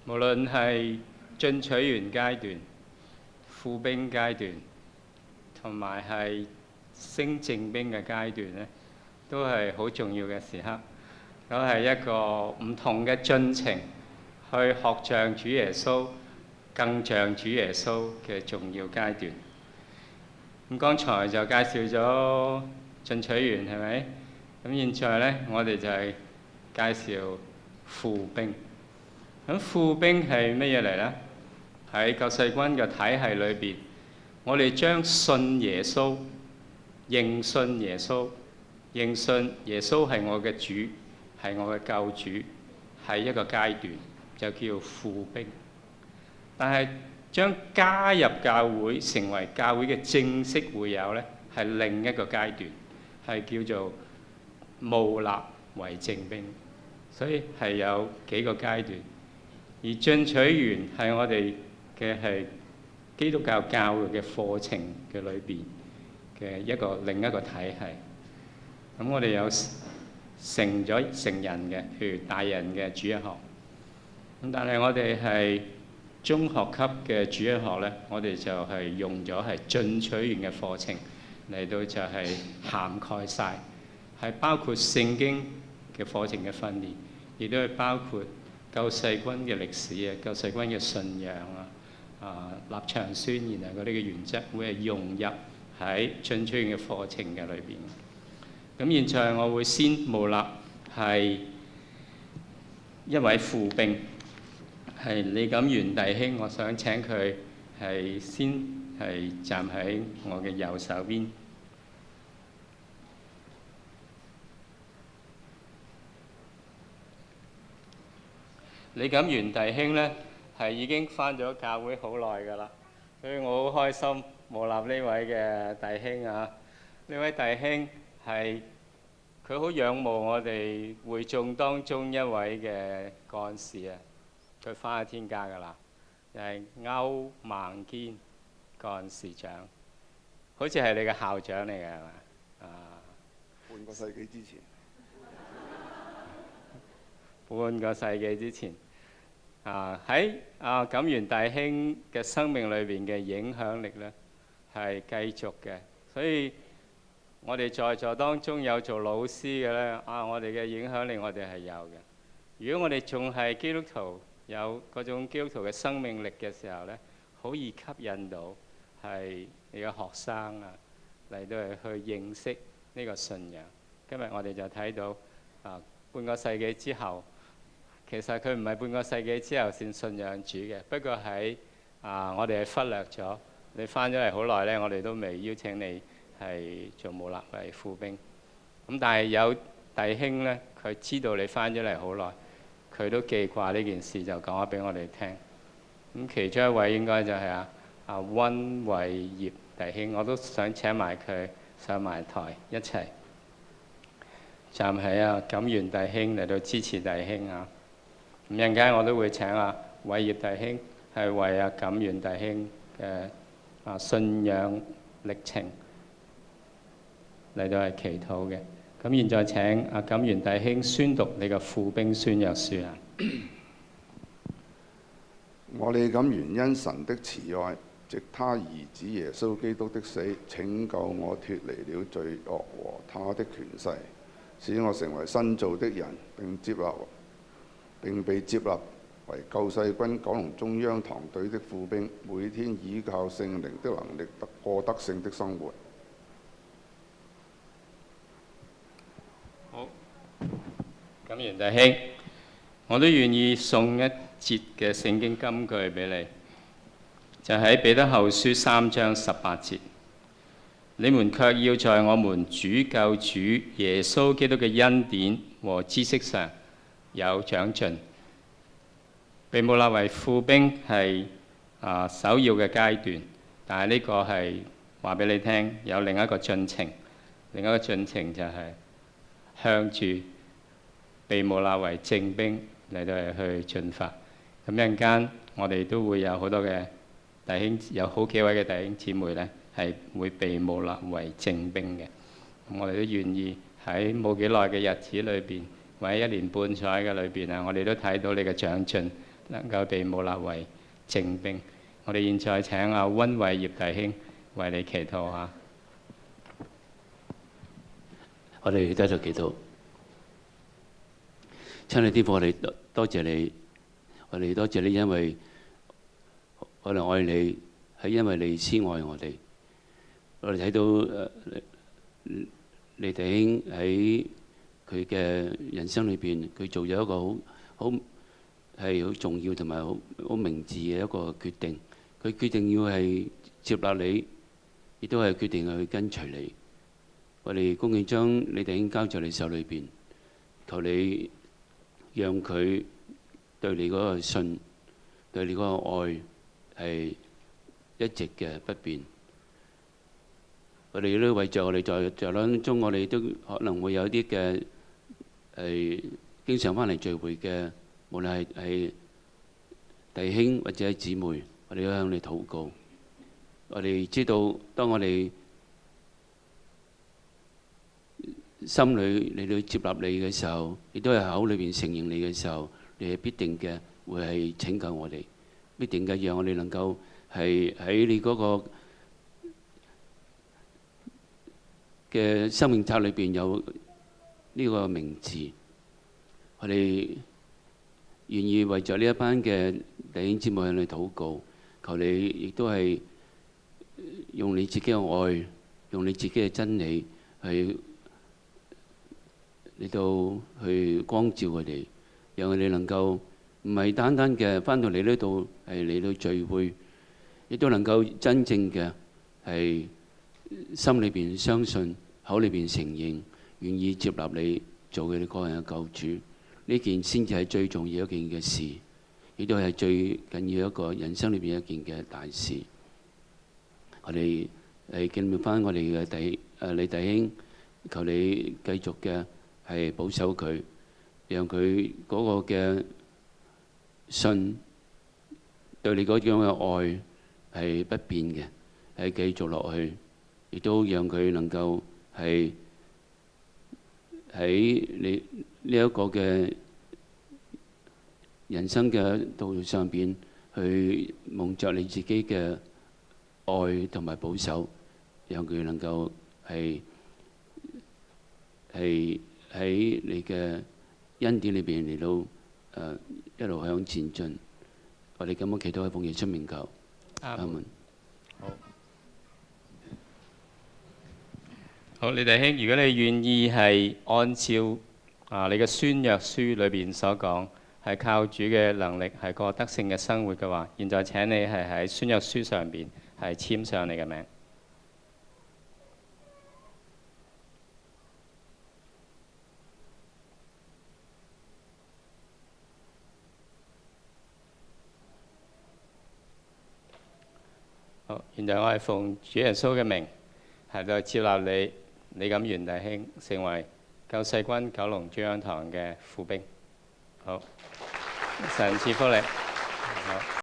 無論係進取完階段、副兵階段，同埋係升正兵嘅階段咧，都係好重要嘅時刻，都係一個唔同嘅進程，去學像主耶穌，更像主耶穌嘅重要階段。咁剛才就介紹咗進取完係咪？咁現在咧，我哋就係介紹副兵。咁副兵係乜嘢嚟呢？喺救世軍嘅體系裏邊，我哋將信耶穌、認信耶穌、認信耶穌係我嘅主，係我嘅救主，係一個階段，就叫副兵。但係將加入教會成為教會嘅正式會友呢，係另一個階段，係叫做募立為正兵。所以係有幾個階段。而進取完係我哋嘅係基督教教育嘅課程嘅裏邊嘅另一個體系。咁我哋有成人嘅，譬如大人嘅主日學。咁但係我哋係中學級嘅主日學咧，我哋就係用咗係進取完嘅課程嚟到就係涵蓋晒，係包括聖經嘅課程嘅訓練，亦都係包括救世軍嘅歷史啊、救世軍嘅信仰立場宣言啊嗰啲嘅原則，會係融入喺進取完嘅課程嘅裏邊。咁現在我會先募立係一位副兵，係李錦元弟兄，我想請佢係先係站喺我嘅右手邊。李錦元弟兄呢，係已經返咗教會好耐㗎啦，所以我好開心募立呢位嘅弟兄啊！呢位弟兄係佢好仰慕我哋會眾當中一位嘅幹事啊，佢返去天家㗎啦，就係歐孟堅幹事長，好似係你嘅校長嚟嘅係嘛？半個世紀之前。半個世紀之前。喺錦元弟兄嘅生命裏邊嘅影響力呢，係繼續嘅，所以我哋在座當中有做老師嘅呢，我哋嘅影響力我哋係有嘅。如果我哋仲係基督徒，有嗰種基督徒嘅生命力嘅時候呢，好易吸引到係你嘅學生嚟到去認識呢個信仰。今日我哋就睇到半個世紀之後。其實佢唔係半個世紀之後先信仰主嘅，不過喺我哋係忽略咗。你翻咗嚟好耐呢，我哋都未邀請你係做募立為副兵。咁但係有弟兄呢，佢知道你翻咗嚟好耐，佢都記掛呢件事，就講咗俾我哋聽。咁其中一位應該就係溫偉業弟兄，我都想請埋佢上埋台一齊站喺錦元弟兄嚟到支持弟兄啊！咁陣間我都會請偉業弟兄係為錦元弟兄嘅信仰歷程嚟到係祈禱嘅。咁現在請錦元弟兄宣讀你嘅副兵宣約書啊！我李錦元因神的慈愛，藉他兒子耶穌基督的死，拯救我脫離了罪惡和他的權勢，使我成為新造的人，並被接納為救世軍九龍中央堂隊的副兵，每天依靠聖靈的能力過得勝的生活。好，錦元弟兄，我都願意送一節嘅聖經金句俾你，就喺彼得後書3章18節。你們卻要在我們主救主耶穌基督嘅恩典和知識上有長進。被募立為副兵係首要嘅階段，但係呢個係話俾你聽，有另一個進程。另一個進程就係向住被募立為正兵嚟到去進發。咁一陣間我哋都會有好多嘅弟兄，有好幾位嘅弟兄姊妹呢，係會被募立為正兵嘅。咁我哋都願意喺冇幾耐嘅日子裏邊，或者1年半載嘅裏邊我哋都睇到你嘅長進，能夠被募立為正兵。我哋現在請阿溫偉業弟兄為你祈禱下。我哋低頭祈禱，親愛的天父，我哋多謝你，我哋多謝你，因為我哋愛你，係因為你先愛我哋。我哋睇到你弟兄喺佢嘅人生裏邊，佢做咗一個好重要同埋好明智嘅一個決定。佢決定要係接納你，亦都係決定去跟隨你。我哋恭敬將你弟兄交在你手裏邊，求你讓佢對你嗰個信、對你嗰個愛係一直嘅不變。我哋都為著我哋在當中，我哋都可能會有啲嘅係經常翻嚟聚會嘅，無論係弟兄或者係姊妹，我哋都向你禱告。我哋知道，當我哋心裏你都接納你嘅時候，亦都係口裏邊承認你嘅時候，你係必定嘅會係拯救我哋，必定嘅讓我哋能夠係喺你嗰個嘅生命冊裏邊有呢個名字。我哋願意為咗呢一班嘅弟兄姊妹向你禱告，求你亦都係用你自己嘅愛，用你自己嘅真理去嚟到去光照佢哋，讓佢哋能夠唔係單單嘅返到嚟呢度係嚟到聚會，亦都能夠真正嘅係心裏邊相信，口裏邊承認，願意接納你做佢哋個人嘅救主。呢件先至係最重要一件嘅事，亦都係最緊要一個人生裏邊一件嘅大事。我哋紀念翻我哋嘅你弟兄，求你繼續嘅係保守佢，讓佢嗰個嘅信對你嗰種嘅愛係不變嘅，係繼續落去，亦都讓佢能夠係喺你呢一個嘅人生嘅道路上邊去蒙着你自己嘅愛同埋保守，讓佢能夠係喺你嘅恩典裏邊嚟到一路向前進。我哋咁樣祈禱喺奉耶穌名求，阿門。好，你弟兄，如果你願意係按照你嘅宣約書裏邊所講，係靠主嘅能力係過得勝嘅生活嘅話，現在請你係喺宣約書上邊係簽上你嘅名。好，現在我係奉主耶穌嘅名，係在接納你李錦元弟兄成為救世軍九龍中央堂嘅副兵。好，神賜福你。好。